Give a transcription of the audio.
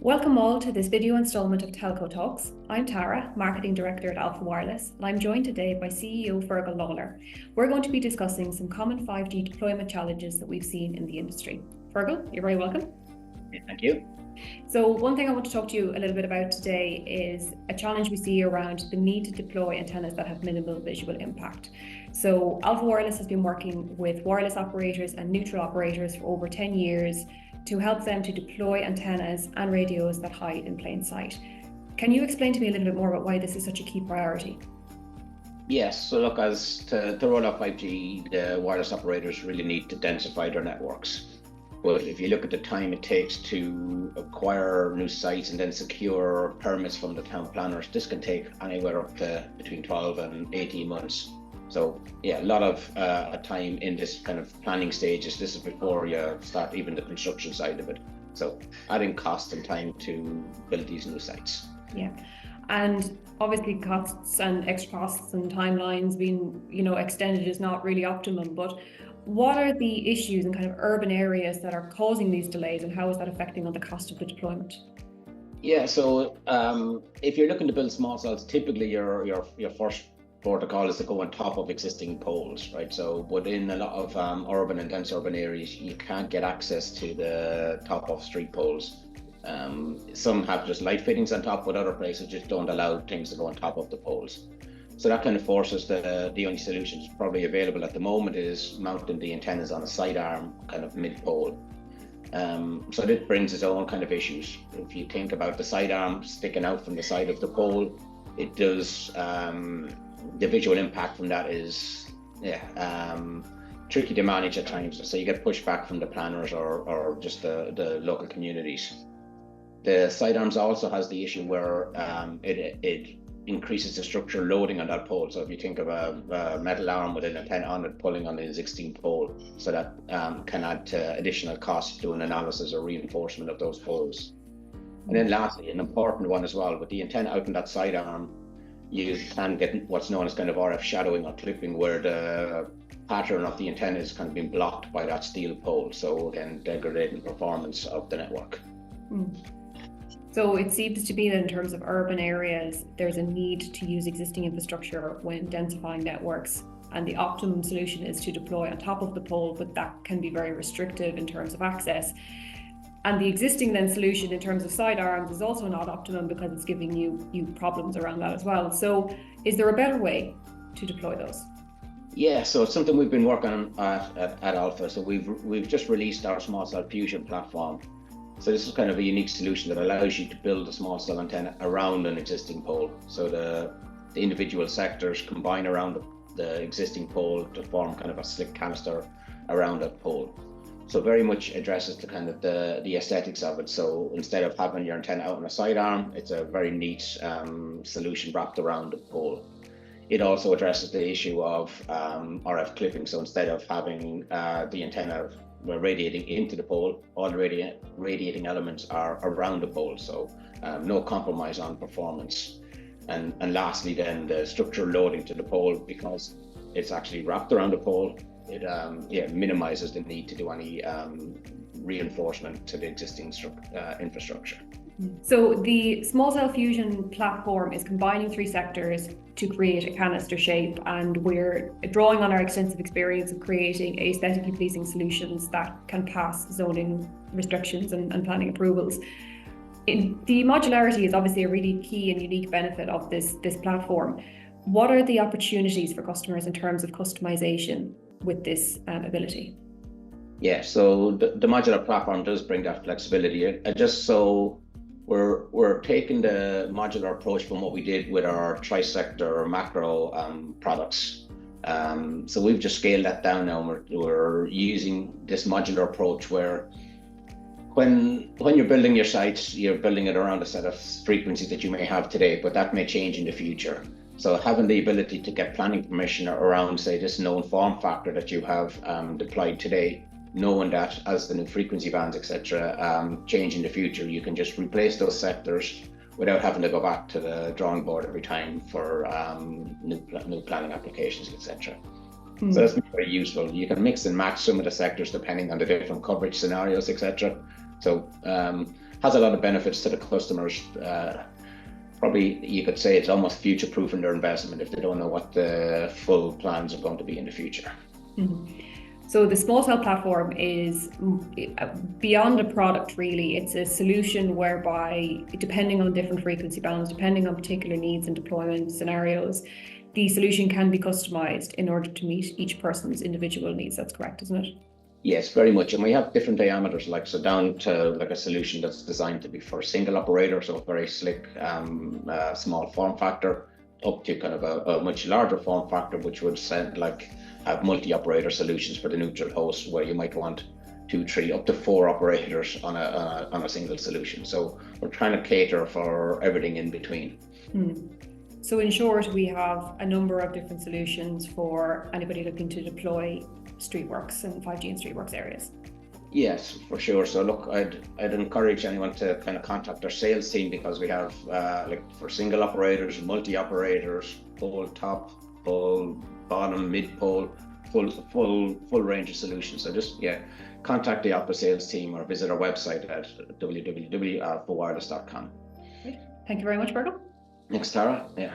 Welcome all to this video installment of TelcoTalks. I'm Tara, Marketing Director at Alpha Wireless, and I'm joined today by CEO Fergal Lawlor. We're going to be discussing some common 5G deployment challenges that we've seen in the industry. Fergal, you're very welcome. Thank you. So one thing I want to talk to you a little bit about today is a challenge we see around the need to deploy antennas that have minimal visual impact. So Alpha Wireless has been working with wireless operators and neutral operators for over 10 years to help them to deploy antennas and radios that hide in plain sight. Can you explain to me a little bit more about why this is such a key priority? Yes, so look, as to roll out 5G, the wireless operators really need to densify their networks. But if you look at the time it takes to acquire new sites and then secure permits from the town planners, this can take anywhere up to between 12 and 18 months. So yeah, a lot of time in this kind of planning stages. This is before you start even the construction side of it. So adding cost and time to build these new sites. Yeah, and obviously costs and extra costs and timelines being extended is not really optimum. But what are the issues in kind of urban areas that are causing these delays, and how is that affecting on the cost of the deployment? Yeah, so if you're looking to build small cells, typically your first protocol is to go on top of existing poles, right? So within a lot of urban and dense urban areas, you can't get access to the top of street poles. Some have just light fittings on top, but other places just don't allow things to go on top of the poles. So that kind of forces the only solution that's probably available at the moment is mounting the antennas on a sidearm, kind of mid-pole. So this brings its own kind of issues. If you think about the sidearm sticking out from the side of the pole, it does, the visual impact from that is tricky to manage at times. So you get pushback from the planners or just the local communities. The sidearms also has the issue where it increases the structural loading on that pole. So if you think of a metal arm with an antenna on it pulling on the existing pole, so that can add to additional costs doing analysis or reinforcement of those poles. And then lastly, an important one as well, with the antenna out on that sidearm, you can get what's known as kind of RF shadowing or clipping, where the pattern of the antenna is kind of being blocked by that steel pole. So again, degrading performance of the network. So it seems to be that in terms of urban areas, there's a need to use existing infrastructure when densifying networks, and the optimum solution is to deploy on top of the pole, but that can be very restrictive in terms of access. And the existing then solution in terms of sidearms is also not optimum because it's giving you problems around that as well. So is there a better way to deploy those? Yeah, so it's something we've been working on at Alpha. So we've just released our small cell fusion platform. So this is kind of a unique solution that allows you to build a small cell antenna around an existing pole. So the individual sectors combine around the existing pole to form kind of a slick canister around that pole. So very much addresses the kind of the aesthetics of it. So instead of having your antenna out on a sidearm, it's a very neat solution wrapped around the pole. It also addresses the issue of RF clipping. So instead of having the antenna radiating into the pole, all the radiating elements are around the pole. So no compromise on performance. And lastly, then the structural loading to the pole, because it's actually wrapped around the pole, it minimizes the need to do any reinforcement to the existing infrastructure. So the small cell fusion platform is combining three sectors to create a canister shape, and we're drawing on our extensive experience of creating aesthetically pleasing solutions that can pass zoning restrictions and planning approvals. The modularity is obviously a really key and unique benefit of this platform. What are the opportunities for customers in terms of customization with this ability? Yeah, so the modular platform does bring that flexibility. Just so we're taking the modular approach from what we did with our tri-sector macro products. So we've just scaled that down now, and we're using this modular approach where when you're building your sites, you're building it around a set of frequencies that you may have today, but that may change in the future. So having the ability to get planning permission around, say, this known form factor that you have deployed today, knowing that as the new frequency bands, etc., change in the future, you can just replace those sectors without having to go back to the drawing board every time for new planning applications, etc. So that's very useful. You can mix and match some of the sectors depending on the different coverage scenarios, etc. So has a lot of benefits to the customers. Probably you could say it's almost future-proofing their investment if they don't know what the full plans are going to be in the future. So the small cell platform is beyond a product, really. It's a solution whereby, depending on different frequency bands, depending on particular needs and deployment scenarios, the solution can be customized in order to meet each person's individual needs. That's correct, isn't it? Yes, very much. And we have different diameters, so down to like a solution that's designed to be for a single operator, so very slick, small form factor, up to kind of a much larger form factor, which would have multi-operator solutions for the neutral host, where you might want 2, 3, up to 4 operators on a single solution. So we're trying to cater for everything in between. So in short, we have a number of different solutions for anybody looking to deploy streetworks and 5G and streetworks areas. Yes, for sure. So look, I'd encourage anyone to kind of contact our sales team, because we have for single operators, multi-operators, pole top, pole bottom, mid pole, full range of solutions. So just contact the Alpha sales team or visit our website at www.alphawireless.com. Thank you very much, Fergal. Thanks, Tara. Yeah.